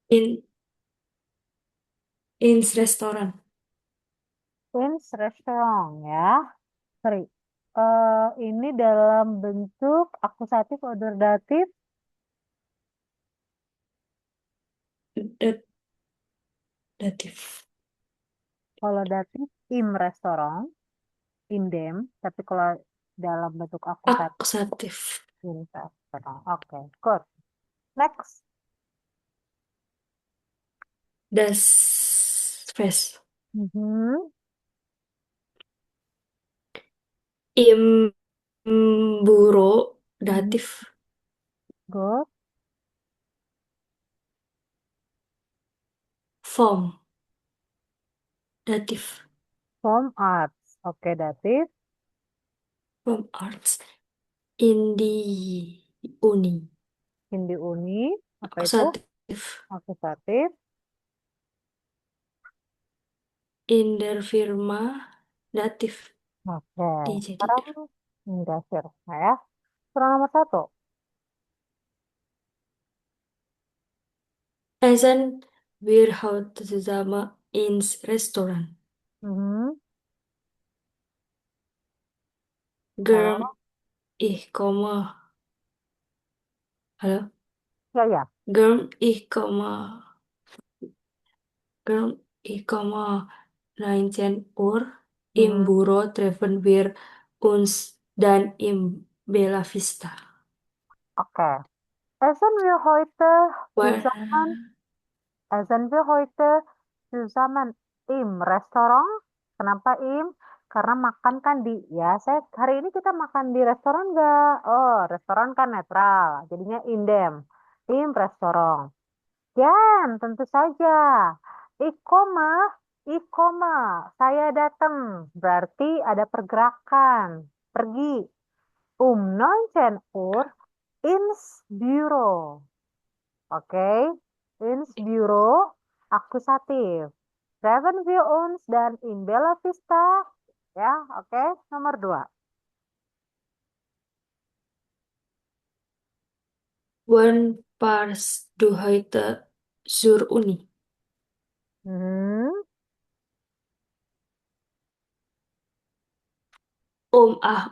In ins restoran. Ins restaurant ya. Sorry. Ini dalam bentuk akusatif atau datif. Dat- Datif. Kalau datif, im restaurant, indem. Tapi kalau dalam bentuk akusatif, Akusatif. in restaurant. Oke, good. Next. Das Fest. Mhm. Im Buro. Mhm. Datif. Good. Form. Datif. Form arts. Oke, datif. Form arts. In di uni. Indi uni. Apa itu? Akusatif. Akusatif. In der Firma. Datif. Oke. Jadi Sekarang mendasar. Nah ya. Surah nomor satu. Essen wir heute zusammen ins Restaurant. Mhm. Gern, Halo. ich komme. Hallo? Ya, ya. Gern, ich komme 19 Uhr. Im Mhm. Büro treffen wir uns dann im Bella Vista. Oke. Essen wir heute Wah, zusammen, essen wir heute zusammen im Restaurant. Kenapa im? Karena makan kan di, ya saya hari ini kita makan di restoran nggak? Oh, restoran kan netral, jadinya indem, im restoran. Dan tentu saja, ikoma, ikoma, saya datang, berarti ada pergerakan, pergi. 19 Uhr ins Büro. Oke, ins Büro, akusatif. Treffen wir uns dan in Bella Vista. Ya, oke. Nomor dua. wann paarst du heute zur Uni? Hmm,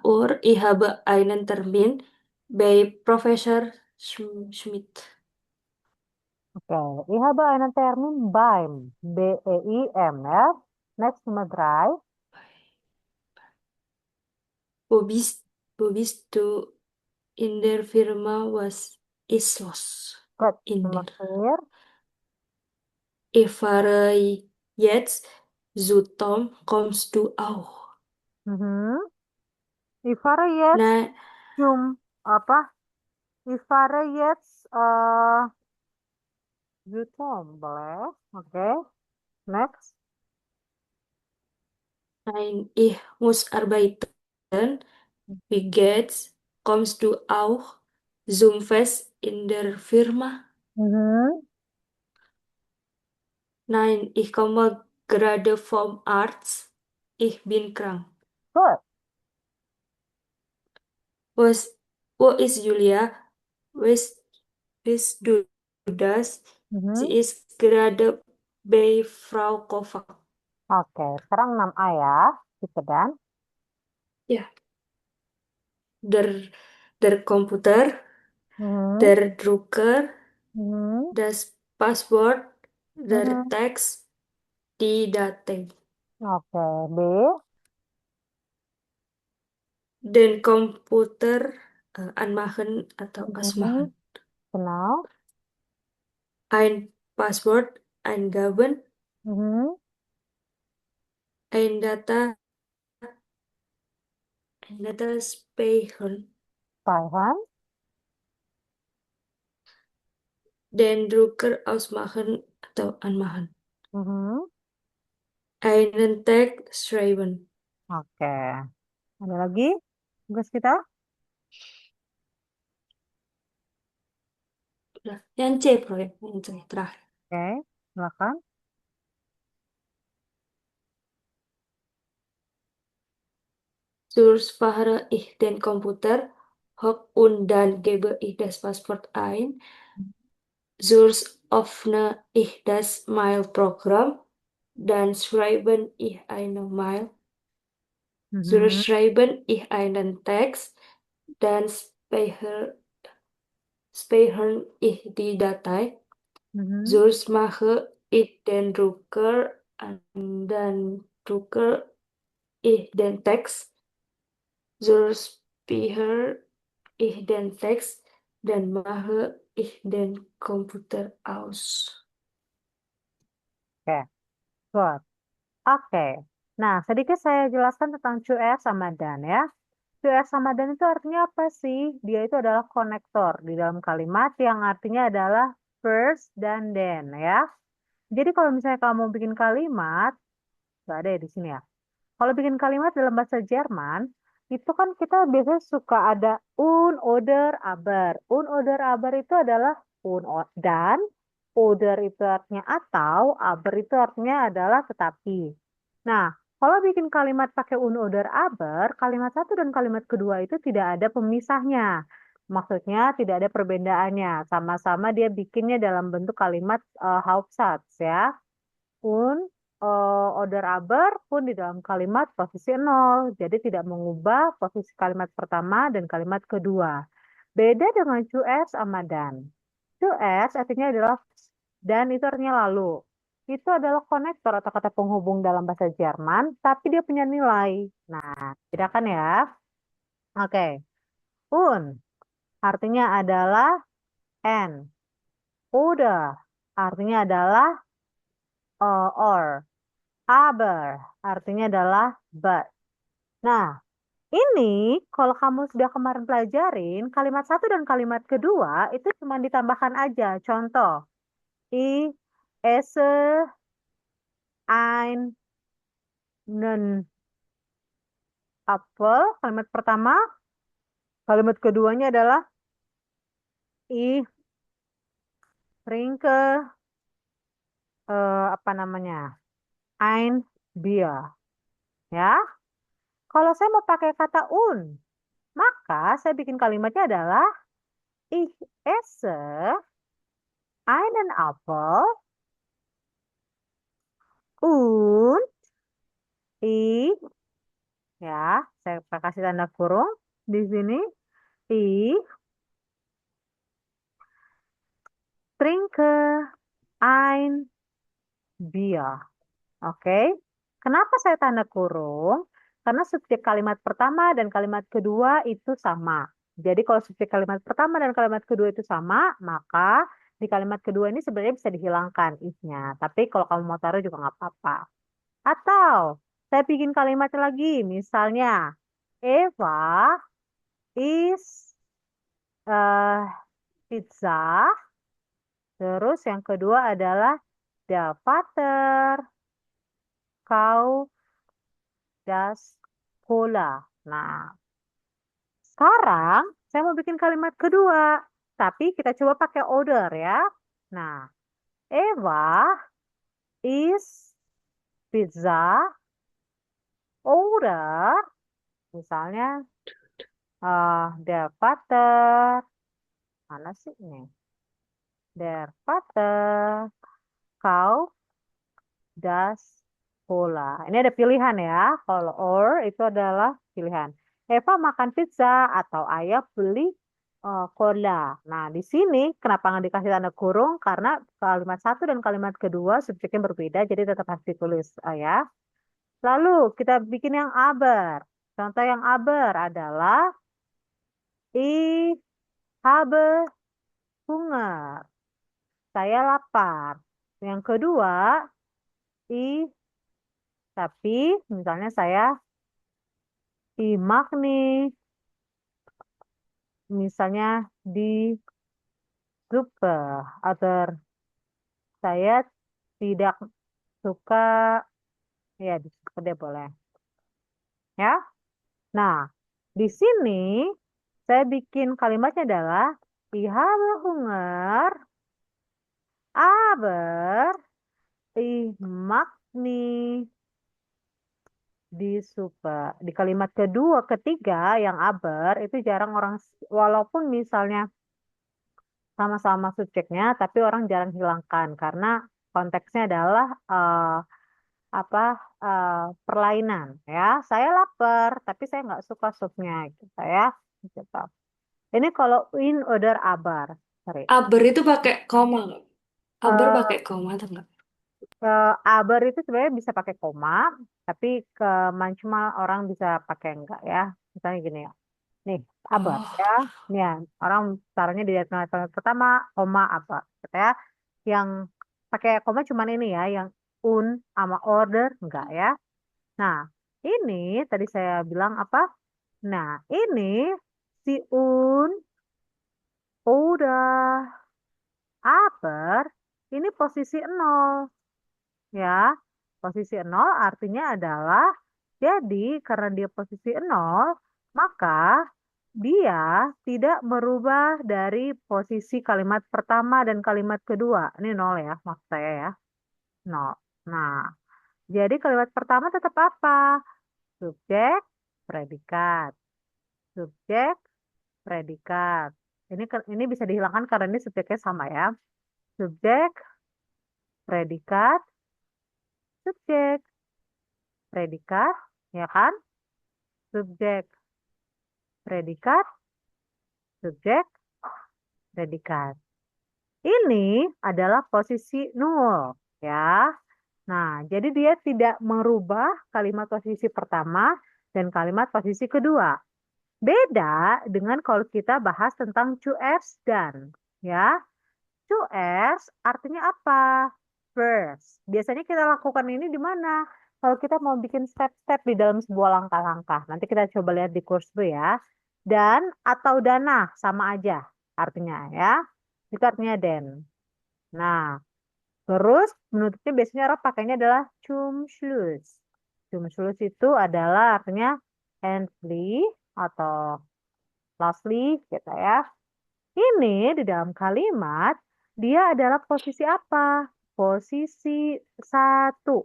Uhr, ich habe einen Termin bei Professor Schmidt. oke. Ich habe einen Termin beim BEIM ya. Next Nummer 3. Wo bist, wo bist du in der Firma? Was ist los? Gut, In Nummer der. 4. Ich fahre jetzt zu Tom. Kommst du auch? Mhm. Ich fahre jetzt Nein, apa? Ich fahre jetzt Tom, boleh. Oke. Next. nein, ich muss arbeiten. Wie geht's? Kommst du auch zum Fest in der Firma? Mhm. Nein, ich komme gerade vom Arzt. Ich bin krank. Good. Was, wo ist Julia? Weißt, weißt du das? Sie Mhm. ist gerade bei Frau Kovac. Oke, sekarang 6A ya. Gitu dan. Ja, der, der Computer, Mhm. der Drucker, Mhm. das Passwort, der Mhm. Text, die Datei. Oke, B. Den Komputer anmachen atau Mhm. ausmachen. Genau. Ein Passwort eingeben, Mhm. ein Data, ein Data speichern, Speichern. den Drucker ausmachen atau anmachen. Mhm. Einen Text schreiben. Oke. Ada lagi? Tugas kita? Udah. Yang C proyek, yang C terakhir. Oke, silakan. Zur fahre ich den Computer hoch und dann gebe ich das Passwort ein. Zur offene ich das Mailprogramm, dann schreiben ich eine Mail, so Mhm. schreiben ich einen Text, dann speichern ich die Datei, Mhm. so mache ich den Drucker und dann drucke ich den Text, so speichere ich den Text, dann mache ich den Computer aus. Oke, good. Oke. Nah, sedikit saya jelaskan tentang cuek sama dan ya. Cuek sama dan itu artinya apa sih? Dia itu adalah konektor di dalam kalimat yang artinya adalah first dan then ya. Jadi kalau misalnya kamu bikin kalimat, nggak ada ya di sini ya. Kalau bikin kalimat dalam bahasa Jerman, itu kan kita biasanya suka ada oder, aber. Oder, aber itu adalah dan, oder itu artinya atau, aber itu artinya adalah tetapi. Nah, kalau bikin kalimat pakai oder, aber, kalimat satu dan kalimat kedua itu tidak ada pemisahnya. Maksudnya tidak ada perbedaannya. Sama-sama dia bikinnya dalam bentuk kalimat Hauptsatz ya. Pun order aber pun di dalam kalimat posisi nol. Jadi tidak mengubah posisi kalimat pertama dan kalimat kedua. Beda dengan to-s sama dan. To-s artinya adalah dan itu artinya lalu. Itu adalah konektor atau kata penghubung dalam bahasa Jerman, tapi dia punya nilai. Nah, bedakan ya. Oke. Un artinya adalah and. Udah artinya adalah or. Aber artinya adalah but. Nah, ini kalau kamu sudah kemarin pelajarin, kalimat satu dan kalimat kedua itu cuma ditambahkan aja. Contoh, I, esse, ein, nen, apel. Kalimat pertama, kalimat keduanya adalah I, trinke, apa namanya, ein, Bier. Ya, kalau saya mau pakai kata maka saya bikin kalimatnya adalah Ich esse einen Apfel und ich, ya, saya kasih tanda kurung di sini. Ich trinke ein Bier. Oke. Kenapa saya tanda kurung? Karena subjek kalimat pertama dan kalimat kedua itu sama. Jadi kalau subjek kalimat pertama dan kalimat kedua itu sama, maka di kalimat kedua ini sebenarnya bisa dihilangkan if-nya. Tapi kalau kamu mau taruh juga nggak apa-apa. Atau saya bikin kalimat lagi, misalnya Eva is pizza. Terus yang kedua adalah der Vater kau das Cola. Nah, sekarang saya mau bikin kalimat kedua. Tapi kita coba pakai order ya. Nah, Eva is pizza order. Misalnya der Vater. Mana sih ini? Der Vater kau das Cola. Ini ada pilihan ya. Kalau or itu adalah pilihan. Eva makan pizza atau ayah beli cola. Nah, di sini kenapa nggak dikasih tanda kurung? Karena kalimat satu dan kalimat kedua subjeknya berbeda, jadi tetap harus ditulis ya. Lalu kita bikin yang aber. Contoh yang aber adalah ich habe Hunger. Saya lapar. Yang kedua, ich tapi misalnya saya simak nih, misalnya di supe, atau saya tidak suka, ya di supe deh boleh. Ya, nah di sini saya bikin kalimatnya adalah ich habe Hunger, aber ich mag nicht di supe. Di kalimat kedua, ketiga yang aber itu jarang orang, walaupun misalnya sama-sama subjeknya, tapi orang jarang hilangkan karena konteksnya adalah apa perlainan ya. Saya lapar, tapi saya nggak suka supnya gitu ya. Gitu. Ini kalau in order abar, sorry. Aber itu pakai koma nggak? Aber Eh, pakai koma atau enggak? Aber itu sebenarnya bisa pakai koma, tapi ke manchmal orang bisa pakai enggak ya. Misalnya gini ya. Nih, abar ya. Oh, Nih ya, orang caranya di kalimat pertama koma apa gitu ya. Yang pakai koma cuman ini ya, yang un sama order enggak ya. Nah, ini tadi saya bilang apa? Nah, ini si un udah aber ini posisi nol ya. Posisi nol artinya adalah jadi karena dia posisi nol, maka dia tidak merubah dari posisi kalimat pertama dan kalimat kedua. Ini nol ya, maksud saya ya. Nol. Nah, jadi kalimat pertama tetap apa? Subjek, predikat. Subjek, predikat. Ini bisa dihilangkan karena ini subjeknya sama ya. Subjek, predikat, subjek, predikat, ya kan? Subjek, predikat, subjek, predikat. Ini adalah posisi nol, ya. Nah, jadi dia tidak merubah kalimat posisi pertama dan kalimat posisi kedua. Beda dengan kalau kita bahas tentang choose dan, ya. Choose artinya apa? First. Biasanya kita lakukan ini di mana? Kalau kita mau bikin step-step di dalam sebuah langkah-langkah. Nanti kita coba lihat di kursku ya. Dan atau dana sama aja artinya ya. Itu artinya then. Nah, terus menutupnya biasanya orang pakainya adalah zum Schluss. Zum Schluss itu adalah artinya endly atau lastly gitu ya. Ini di dalam kalimat dia adalah posisi apa? Posisi satu.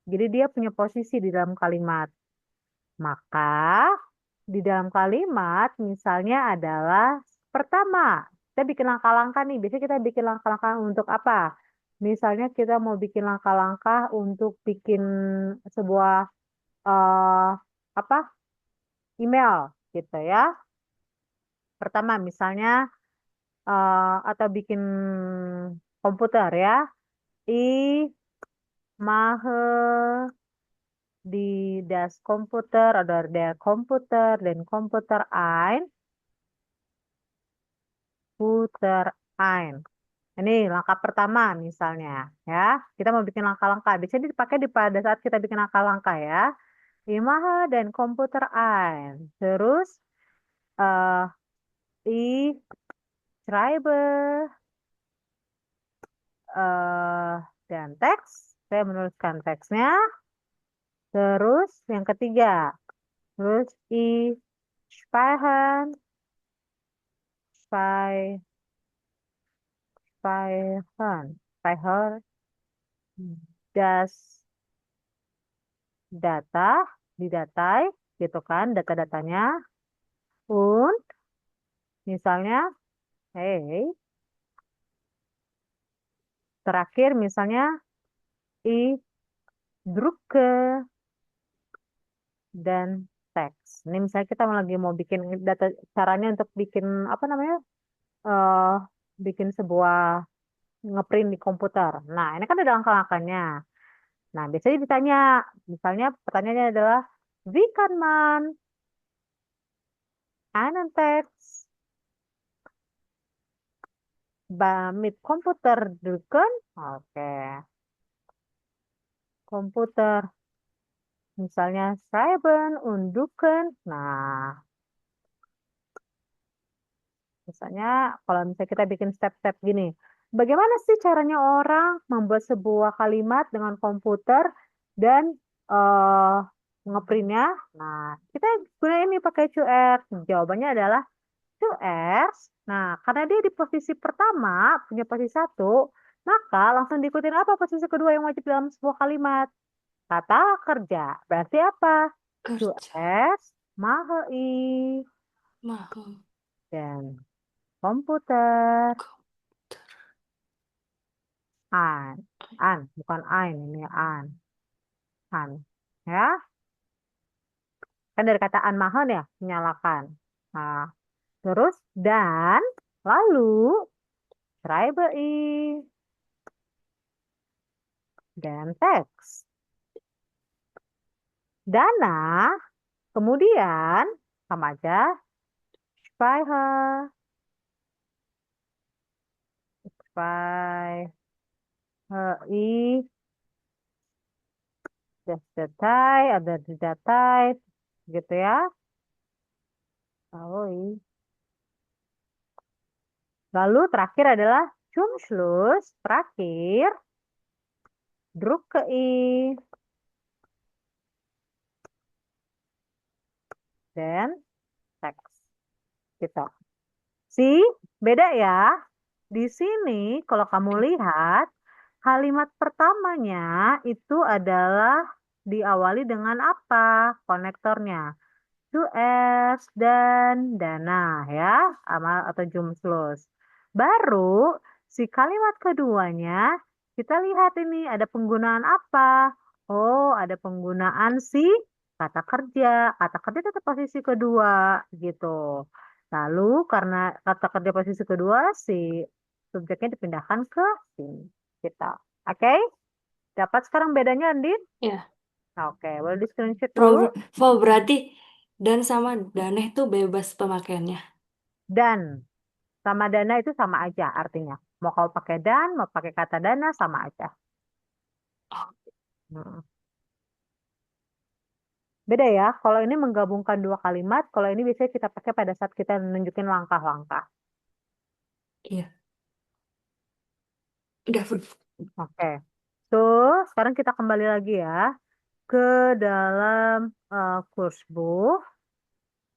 Jadi dia punya posisi di dalam kalimat. Maka di dalam kalimat misalnya adalah pertama, kita bikin langkah-langkah nih. Biasanya kita bikin langkah-langkah untuk apa? Misalnya kita mau bikin langkah-langkah untuk bikin sebuah eh, apa? Email gitu ya. Pertama misalnya atau bikin komputer ya. I mahe di das komputer oder der komputer den komputer puter ein. Ini langkah pertama misalnya ya. Kita mau bikin langkah-langkah. Biasanya dipakai pada saat kita bikin langkah-langkah ya. Imahe dan komputer ein. Terus eh I schreibe eh dan teks. Saya menuliskan teksnya. Terus yang ketiga. Terus I speichern, spei, speichern das data, didatai, gitu kan, data-datanya. Und, misalnya, hey, terakhir misalnya, I drucke dan teks. Ini misalnya kita lagi mau bikin data, caranya untuk bikin, apa namanya, eh bikin sebuah ngeprint di komputer. Nah, ini kan ada langkah-langkahnya. Nah, biasanya ditanya, misalnya pertanyaannya adalah, Wie kann man einen Text mit Computer drucken? Oke, komputer. Misalnya schreiben und drucken. Nah, misalnya kalau misalnya kita bikin step-step gini. Bagaimana sih caranya orang membuat sebuah kalimat dengan komputer dan eh ngeprintnya? Nah, kita gunain ini pakai QR. Jawabannya adalah US. Nah, karena dia di posisi pertama, punya posisi satu, maka langsung diikutin apa posisi kedua yang wajib dalam sebuah kalimat? Kata kerja. Berarti apa? kerja. US, mahoi, Mahal. dan. komputer. An, bukan ein, ini an. Ya, kan dari kata anmachen ya, menyalakan. Nah, terus dan lalu schreibe ich dan teks. Dana, kemudian sama aja speicher, speicher ich das Datei, ada di Datei, gitu ya. Lalu, lalu terakhir adalah zum Schluss, terakhir, drucke ich dan teks. Gitu. See, beda ya. Di sini kalau kamu lihat, kalimat pertamanya itu adalah diawali dengan apa? Konektornya. US dan dana ya, amal atau jumslus. Baru si kalimat keduanya kita lihat ini ada penggunaan apa? Oh, ada penggunaan si kata kerja. Kata kerja tetap posisi kedua gitu. Lalu karena kata kerja posisi kedua si subjeknya dipindahkan ke sini kita. Oke? Dapat sekarang bedanya, Andin? Ya. Oke, boleh di screenshot dulu. Pro berarti dan sama daneh tuh bebas pemakaiannya. Dan sama dana itu sama aja artinya. Mau kau pakai dan, mau pakai kata dana sama aja. Oh, Hmm. Beda ya, kalau ini menggabungkan dua kalimat, kalau ini biasanya kita pakai pada saat kita nunjukin langkah-langkah. iya. Udah, Bro. Oke. So, sekarang kita kembali lagi ya ke dalam coursebook.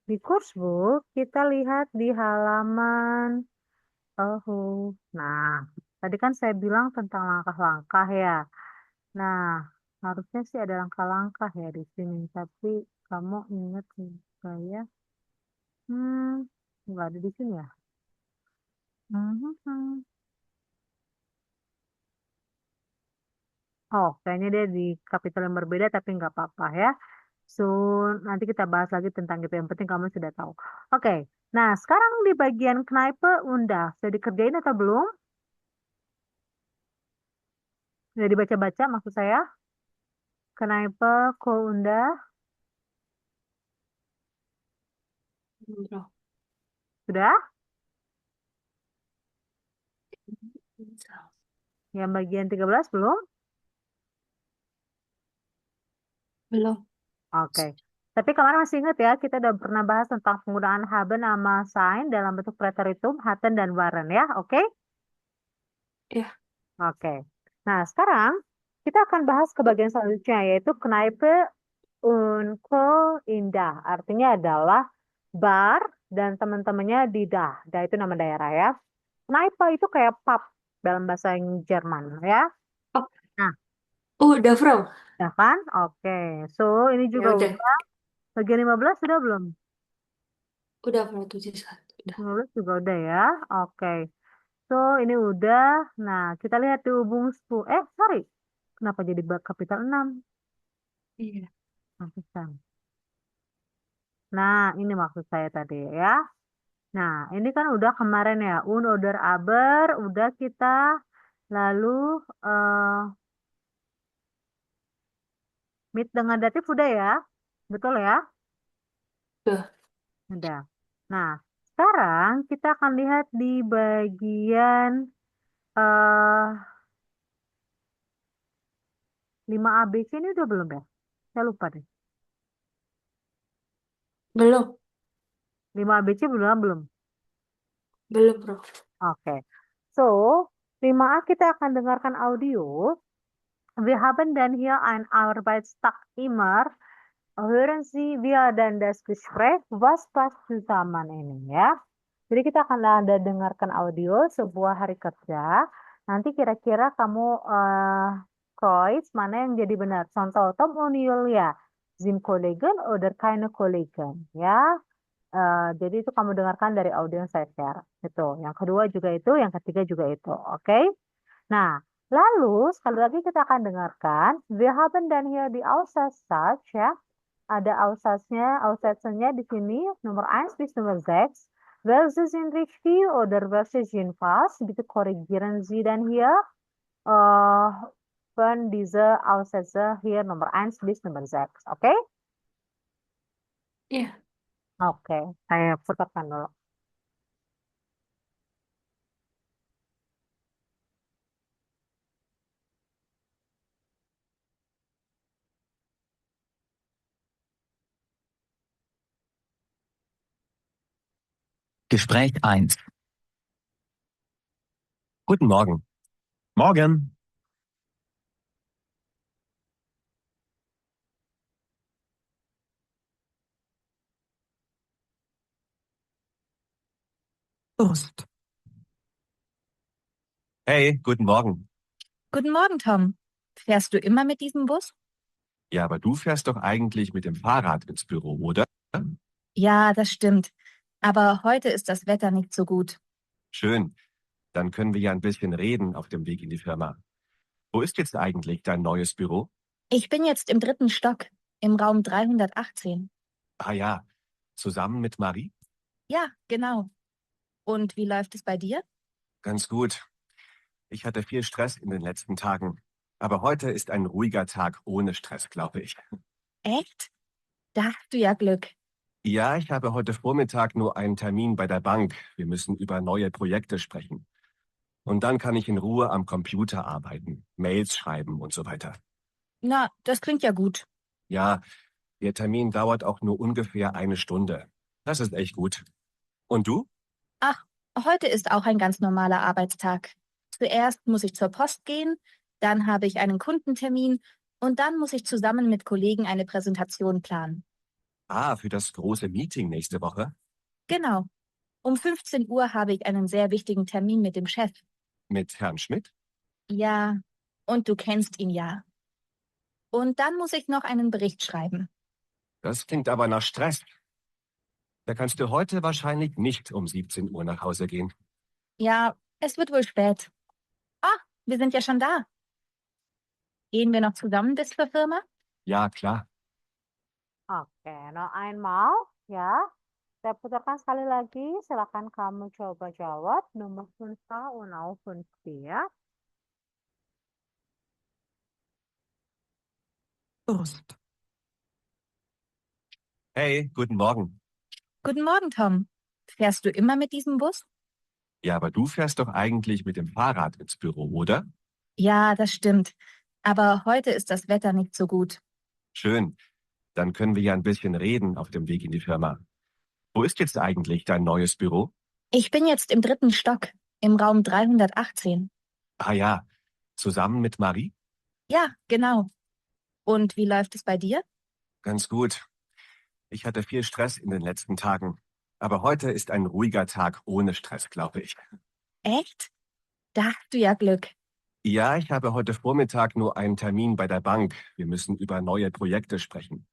Di coursebook kita lihat di halaman nah, tadi kan saya bilang tentang langkah-langkah ya. Nah, harusnya sih ada langkah-langkah ya di sini, tapi kamu ingat nih, saya nggak ada di sini ya. Mhm. Oh, kayaknya dia di kapitol yang berbeda, tapi nggak apa-apa ya. So, nanti kita bahas lagi tentang itu. Yang penting kamu sudah tahu. Oke, nah sekarang di bagian Kneipe Unda, sudah dikerjain atau belum? Sudah dibaca-baca maksud saya? Kneipe Ko Unda, Bro. sudah? Yang bagian 13 belum? Belum. Oke. Tapi kemarin masih ingat ya, kita udah pernah bahas tentang penggunaan haben sama sein dalam bentuk preteritum, hatten, dan waren ya. Oke? Ya. Oke. Nah, sekarang kita akan bahas ke bagian selanjutnya, yaitu Kneipe und Co. Indah. Artinya adalah bar dan teman-temannya di Dah. Dah itu nama daerah ya. Kneipe itu kayak pub dalam bahasa Jerman ya. Oh, Nah, udah, Bro. ya kan? Oke. So, ini Ya juga udah. udah. Bagian 15 sudah belum? Udah, Bro. 71. Udah. 15 juga udah ya. Oke. So, ini udah. Nah, kita lihat di hubung 10. Sorry. Kenapa jadi bab kapital 6? Iya. Pantesan. Nah, ini maksud saya tadi ya. Nah, ini kan udah kemarin ya. Un, oder, aber. Udah kita. Lalu, eh mit dengan datif udah ya. Betul ya? Tuh. Udah. Nah, sekarang kita akan lihat di bagian eh 5 ABC ini udah belum ya? Saya lupa deh. Belum. 5 ABC belum belum. Belum, Bro. Oke. So, 5A kita akan dengarkan audio. Wir haben dann hier ein Arbeitstag immer. Hören Sie wir dann das Gespräch, was passt zusammen ini ya. Jadi kita akan ada dengarkan audio sebuah hari kerja. Nanti kira-kira kamu choice mana yang jadi benar. Contoh, Tom und Julia sind Kollegen oder keine Kollegen ya. Jadi itu kamu dengarkan dari audio yang saya share. Itu. Yang kedua juga itu, yang ketiga juga itu. Oke? Nah, lalu sekali lagi kita akan dengarkan. Wir haben dann hier die Aussatzsatz, ya. Ada Aussatznya di sini, nomor 1 bis nomor 6. Welche sind richtig oder welche sind falsch? Bitte korrigieren Sie dann hier äh, von diese Aussätze hier nomor 1 bis nomor 6. Oke? Iya. Oke, saya putarkan dulu. Gespräch 1. Guten Morgen. Morgen. Prost. Hey, guten Morgen. Guten Morgen, Tom. Fährst du immer mit diesem Bus? Ja, aber du fährst doch eigentlich mit dem Fahrrad ins Büro, oder? Ja, das stimmt. Aber heute ist das Wetter nicht so gut. Schön. Dann können wir ja ein bisschen reden auf dem Weg in die Firma. Wo ist jetzt eigentlich dein neues Büro? Ich bin jetzt im 3. Stock, im Raum 318. Ah ja, zusammen mit Marie? Ja, genau. Und wie läuft es bei dir? Ganz gut. Ich hatte viel Stress in den letzten Tagen. Aber heute ist ein ruhiger Tag ohne Stress, glaube ich. Echt? Da hast du ja Glück. Ja, ich habe heute Vormittag nur einen Termin bei der Bank. Wir müssen über neue Projekte sprechen. Und dann kann ich in Ruhe am Computer arbeiten, Mails schreiben und so weiter. Na, das klingt ja gut. Ja, der Termin dauert auch nur ungefähr eine Stunde. Das ist echt gut. Und du? Ach, heute ist auch ein ganz normaler Arbeitstag. Zuerst muss ich zur Post gehen, dann habe ich einen Kundentermin und dann muss ich zusammen mit Kollegen eine Präsentation planen. Ah, für das große Meeting nächste Woche? Genau. Um 15 Uhr habe ich einen sehr wichtigen Termin mit dem Chef. Mit Herrn Schmidt? Ja, und du kennst ihn ja. Und dann muss ich noch einen Bericht schreiben. Das klingt aber nach Stress. Da kannst du heute wahrscheinlich nicht um 17 Uhr nach Hause gehen. Ja, es wird wohl spät. Ah, wir sind ja schon da. Gehen wir noch zusammen bis zur Firma? Ja, klar. Oke, no einmal, ya. Saya putarkan sekali lagi. Silakan kamu coba jawab. Nomor 5 und auch 5, ya. Prost. Hey, guten Morgen. Guten Morgen, Tom. Fährst du immer mit diesem Bus? Ja, aber du fährst doch eigentlich mit dem Fahrrad ins Büro, oder? Ja, das stimmt. Aber heute ist das Wetter nicht so gut. Schön. Dann können wir ja ein bisschen reden auf dem Weg in die Firma. Wo ist jetzt eigentlich dein neues Büro? Ich bin jetzt im 3. Stock, im Raum 318. Ah ja, zusammen mit Marie? Ja, genau. Und wie läuft es bei dir? Ganz gut. Ich hatte viel Stress in den letzten Tagen. Aber heute ist ein ruhiger Tag ohne Stress, glaube ich. Echt? Da hast du ja Glück. Ja, ich habe heute Vormittag nur einen Termin bei der Bank. Wir müssen über neue Projekte sprechen.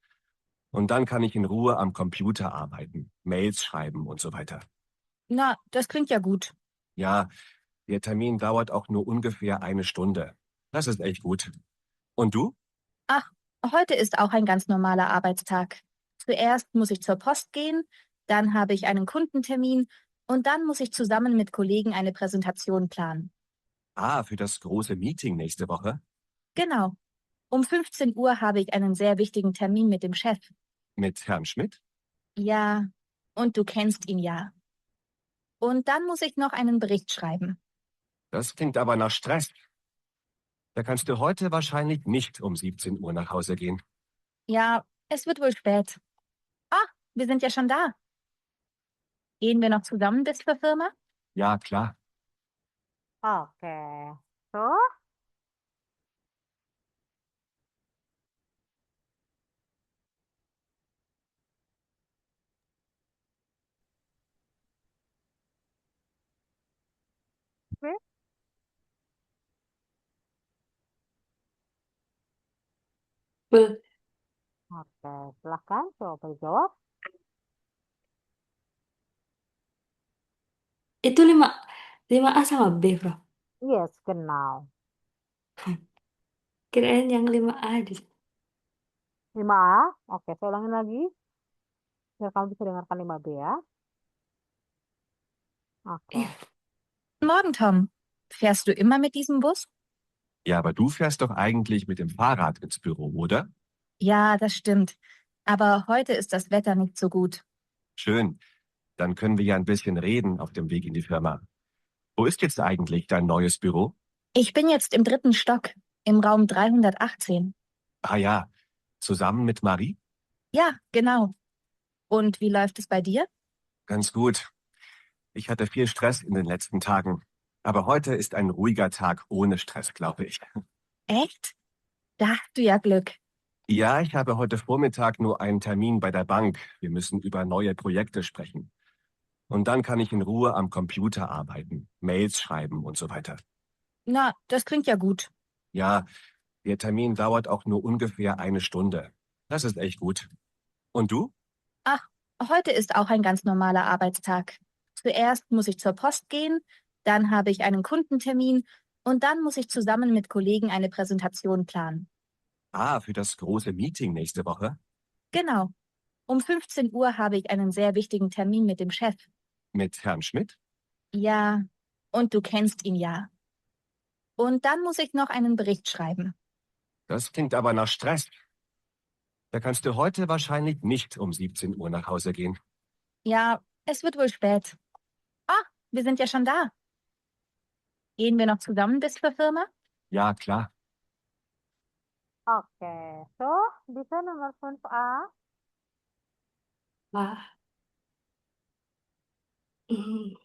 Und dann kann ich in Ruhe am Computer arbeiten, Mails schreiben und so weiter. Na, das klingt ja gut. Ja, der Termin dauert auch nur ungefähr eine Stunde. Das ist echt gut. Und du? Ach, heute ist auch ein ganz normaler Arbeitstag. Zuerst muss ich zur Post gehen, dann habe ich einen Kundentermin und dann muss ich zusammen mit Kollegen eine Präsentation planen. Ah, für das große Meeting nächste Woche? Genau. Um 15 Uhr habe ich einen sehr wichtigen Termin mit dem Chef. Mit Herrn Schmidt? Ja, und du kennst ihn ja. Und dann muss ich noch einen Bericht schreiben. Das klingt aber nach Stress. Da kannst du heute wahrscheinlich nicht um 17 Uhr nach Hause gehen. Ja, es wird wohl spät. Ah, wir sind ja schon da. Gehen wir noch zusammen bis zur Firma? Ja, klar. Oke. So, oke. Be- Oke, silakan coba jawab. Itu 5A sama B, Bro. Yes, genau. Kirain yang 5A di. 5A. Oke, saya ulangin lagi. Biar kamu bisa dengarkan 5B ya. Oke. Iya. Guten Morgen, Tom. Fährst du immer mit diesem Bus? Ja, aber du fährst doch eigentlich mit dem Fahrrad ins Büro, oder? Ja, das stimmt. Aber heute ist das Wetter nicht so gut. Schön. Dann können wir ja ein bisschen reden auf dem Weg in die Firma. Wo ist jetzt eigentlich dein neues Büro? Ich bin jetzt im 3. Stock, im Raum 318. Ah ja, zusammen mit Marie? Ja, genau. Und wie läuft es bei dir? Ganz gut. Ich hatte viel Stress in den letzten Tagen. Aber heute ist ein ruhiger Tag ohne Stress, glaube ich. Echt? Da hast du ja Glück. Ja, ich habe heute Vormittag nur einen Termin bei der Bank. Wir müssen über neue Projekte sprechen. Und dann kann ich in Ruhe am Computer arbeiten, Mails schreiben und so weiter. Na, das klingt ja gut. Ja, der Termin dauert auch nur ungefähr eine Stunde. Das ist echt gut. Und du? Ach, heute ist auch ein ganz normaler Arbeitstag. Zuerst muss ich zur Post gehen, dann habe ich einen Kundentermin und dann muss ich zusammen mit Kollegen eine Präsentation planen. Ah, für das große Meeting nächste Woche? Genau. Um 15 Uhr habe ich einen sehr wichtigen Termin mit dem Chef. Mit Herrn Schmidt? Ja, und du kennst ihn ja. Und dann muss ich noch einen Bericht schreiben. Das klingt aber nach Stress. Da kannst du heute wahrscheinlich nicht um 17 Uhr nach Hause gehen. Ja, es wird wohl spät. Ah, wir sind ja schon da. Gehen wir noch zusammen bis zur Firma? Ja, klar. Oke. So, bisa nomor 5A. Wah. Hmm.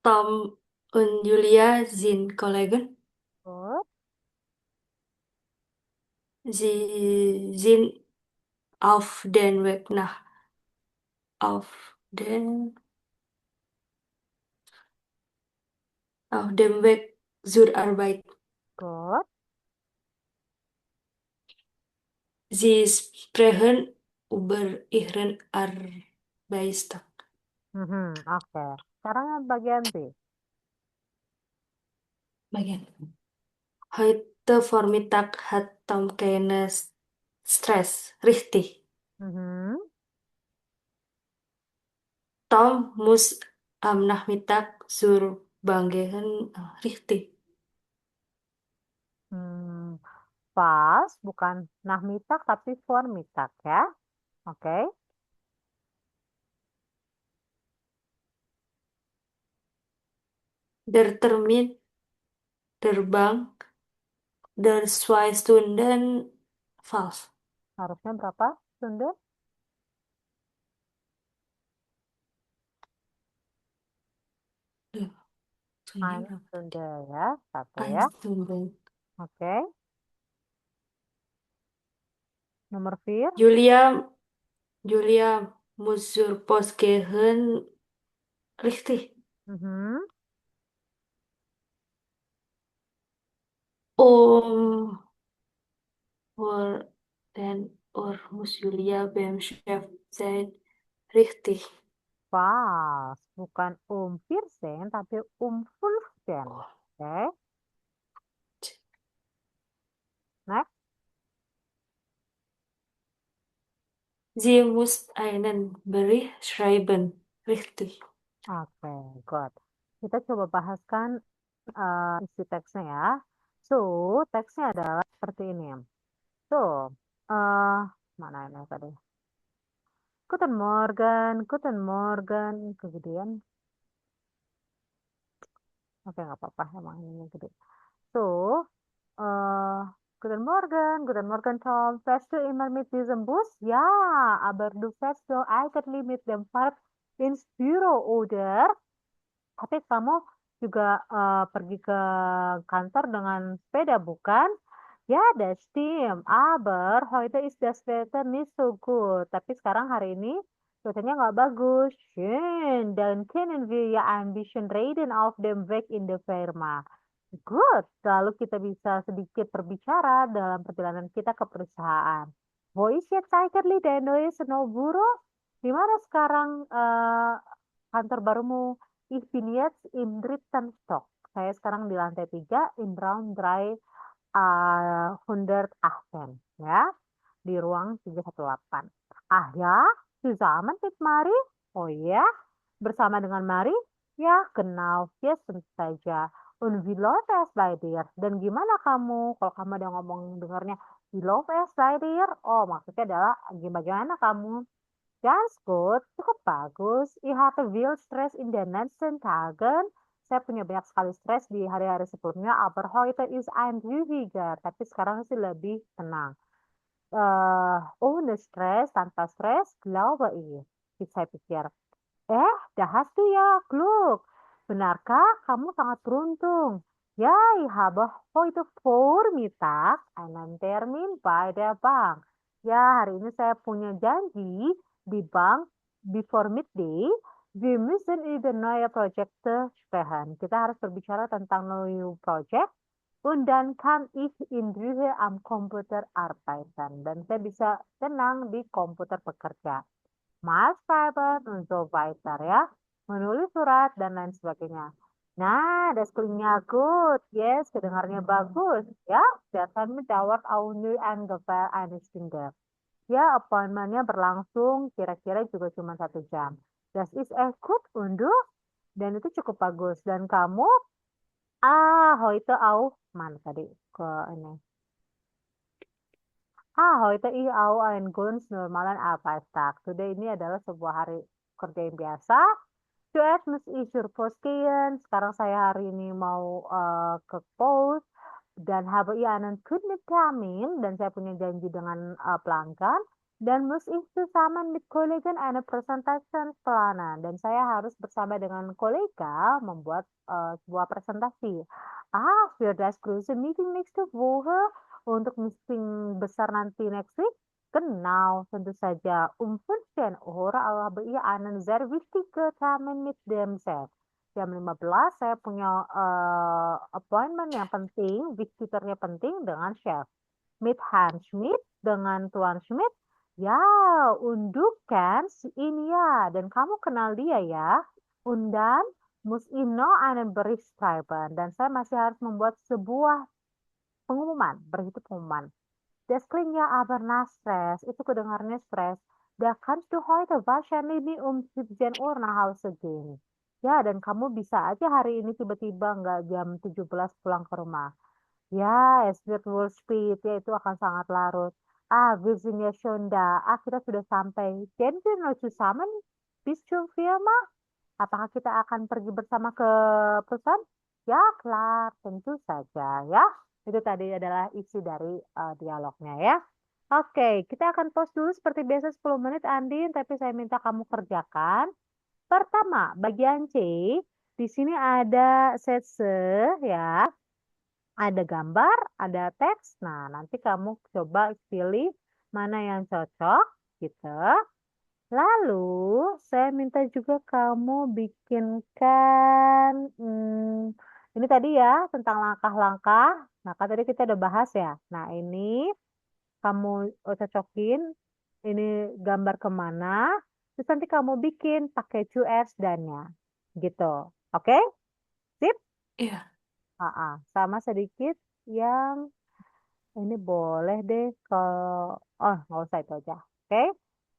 Tom und Julia sind Kollegen. Good. Sie sind auf den Weg auf den, auf dem Weg zur Arbeit. Good. Sie sprechen über ihren Arbeitstag. Oke. Sekarang yang bagian B. Bagian. Heute Vormittag hat Tom keine Stress. Richtig. Mhm. Tom muss am Nachmittag zur Bank gehen. Richtig. Hmm, Pas, bukan Nachmittag tapi Vormittag ya. Oke. Der Termin der Bank der 2 Stunden falsch. Harusnya berapa stunde? Duh, Ein Stunden. Stunde ya. Satu Ein ya. Stunden. Oke. Nomor 4. Julia muss zur Post gehen. Richtig. Mhm. Um vor 10 Uhr muss Julia beim Chef sein. Richtig. Pas, bukan 14 tapi 15. Oke. Next. Sie muss einen Bericht schreiben. Richtig. Oke, good. Kita coba bahaskan isi teksnya ya. So, teksnya adalah seperti ini. So, eh mana ini tadi? Guten Morgen, kegedean. Oke, nggak apa-apa, emang ini gede. So, guten Morgen, Tom. Fährst du immer mit diesem Bus? Ja, aber du fährst doch eigentlich mit dem Fahrrad ins Büro, oder? Tapi kamu juga pergi ke kantor dengan sepeda, bukan? Ya, das stimmt. Aber heute ist das Wetter nicht so gut. Tapi sekarang hari ini cuacanya nggak bagus. Schön, dann können wir ja ein bisschen reden auf dem Weg in der Firma. Good. Lalu kita bisa sedikit berbicara dalam perjalanan kita ke perusahaan. Wo ist jetzt eigentlich der neue Snowbüro? Di mana sekarang kantor barumu? Ich bin jetzt im dritten Stock. Saya sekarang di lantai 3 in Raum 118 ya, di ruang 318. Ah ya, zusammen mit Mari? Oh ya, bersama dengan Mari? Ya, genau, yes, tentu saja. Und wie läuft es bei dir? Dan gimana kamu? Kalau kamu ada ngomong dengarnya, wie läuft es bei dir? Oh, maksudnya adalah bagaimana kamu? Ganz gut, cukup bagus. Ich hatte viel Stress in den letzten Tagen. Saya punya banyak sekali stres di hari-hari sebelumnya, aber heute ist ein ruhiger. Tapi sekarang sih lebih tenang. Ohne Stress, tanpa stres, glaube ich. Saya pikir, da hast du ja Glück. Benarkah kamu sangat beruntung? Ja, ich habe heute Vormittag einen Termin bei der Bank. Ya, hari ini saya punya janji di bank before midday. Wir müssen über neue Projekte sprechen. Kita harus berbicara tentang new project. Und dann kann ich in Ruhe am Computer arbeiten. Dan saya bisa tenang di komputer bekerja. Schreiben und so weiter ya. Menulis surat dan lain sebagainya. Nah, das klingt ja gut. Yes, kedengarnya bagus. Ya, der Termin dauert auch nur ungefähr eine Stunde. Ya, appointment-nya berlangsung kira-kira juga cuma 1 jam. Das ist echt gut und du? Dan itu cukup bagus. Dan kamu? Heute auch. Mana tadi? Ke ini. Heute ich auch ein ganz normalen Arbeitstag. Today ini adalah sebuah hari kerja yang biasa. Zuerst muss ich zur Post gehen. Sekarang saya hari ini mau ke pos dan habe ich einen Kundentermin dan saya punya janji dengan pelanggan dan muss ich zusammen mit Kollegen eine Präsentation planen dan saya harus bersama dengan kolega membuat sebuah presentasi. Für das große Meeting nächste Woche untuk meeting besar nanti next week. Genau, tentu saja. 15 Uhr habe ich einen sehr wichtigen Termin mit dem Chef. Jam 15 saya punya appointment yang penting, visitornya penting dengan chef. Mit Herrn Schmidt, dengan Tuan Schmidt. Ya, und du kennst ihn ya. Dan kamu kenal dia ya. Und dann muss ich noch einen Bericht schreiben. Dan saya masih harus membuat sebuah pengumuman, berhitung pengumuman. Das klingt ja aber nach Stress. Itu kedengarnya stres. Da kannst du heute wahrscheinlich nicht 17 Uhr nach Hause gehen. Ya, dan kamu bisa aja hari ini tiba-tiba nggak jam 17 pulang ke rumah. Ya, es wird wohl spät. Ya, itu akan sangat larut. Wir sind ja schon da. Kita sudah sampai. Gehen wir noch zusammen bis zum Firma? Apakah kita akan pergi bersama ke perusahaan? Ya, klar, tentu saja ya. Itu tadi adalah isi dari dialognya ya. Oke, kita akan pause dulu seperti biasa 10 menit Andin, tapi saya minta kamu kerjakan. Pertama, bagian C, di sini ada setse ya. Ada gambar, ada teks. Nah, nanti kamu coba pilih mana yang cocok gitu. Lalu, saya minta juga kamu bikinkan, ini tadi ya, tentang langkah-langkah. Nah, kan tadi kita udah bahas ya. Nah, ini kamu cocokin, ini gambar kemana, terus nanti kamu bikin pakai choose dan-nya. Gitu. Oke? Sip? Iya. Sama sedikit yang ini boleh deh kalau nggak usah itu aja. Oke?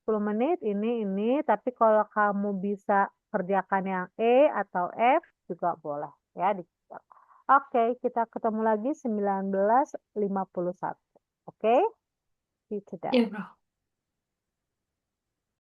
10 menit ini, tapi kalau kamu bisa kerjakan yang E atau F juga boleh ya. Oke, kita ketemu lagi 19.51. Oke? See you today. Iya, Bro.